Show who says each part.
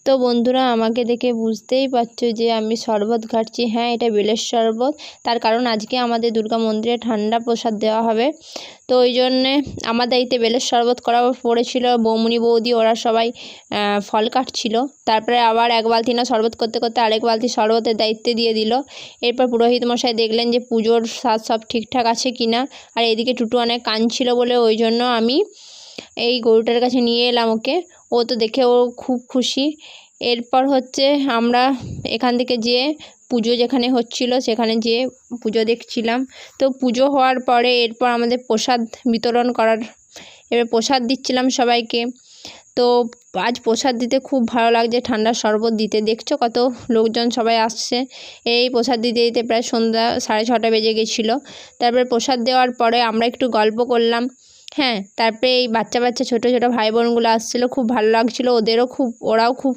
Speaker 1: তো বন্ধুরা আমাকে দেখে বুঝতেই পারছো যে আমি শরবত ঘাটছি। হ্যাঁ, এটা বেলের শরবত। তার কারণ আজকে আমাদের দুর্গা মন্দিরে ঠান্ডা প্রসাদ দেওয়া হবে, তো ওই জন্যে আমার দায়িত্বে বেলের শরবত করা পড়েছিল। বৌমনি বৌদি ওরা সবাই ফল কাটছিল। তারপরে আবার এক বালতি না শরবত করতে করতে আরেক বালতি শরবতের দায়িত্বে দিয়ে দিল। এরপর পুরোহিত মশাই দেখলেন যে পুজোর সাজ সব ঠিকঠাক আছে কিনা। আর এদিকে টুটু অনেক কাঁদছিল বলে ওই জন্য আমি এই গরুটার কাছে নিয়ে এলাম ওকে। ও তো দেখে ও খুব খুশি। এরপর হচ্ছে আমরা এখান থেকে যেয়ে পুজো যেখানে হচ্ছিল সেখানে যেয়ে পুজো দেখছিলাম। তো পুজো হওয়ার পরে এরপর আমাদের প্রসাদ বিতরণ করার, এবার প্রসাদ দিচ্ছিলাম সবাইকে। তো আজ প্রসাদ দিতে খুব ভালো লাগছে, ঠান্ডার শরবত দিতে। দেখছো কত লোকজন সবাই আসছে। এই প্রসাদ দিতে দিতে প্রায় সন্ধ্যা 6:30 বেজে গেছিলো। তারপরে প্রসাদ দেওয়ার পরে আমরা একটু গল্প করলাম। হ্যাঁ, তারপরে এই বাচ্চা ছোটো ছোটো ভাই বোনগুলো আসছিলো, খুব ভালো লাগছিলো ওদেরও, ওরাও খুব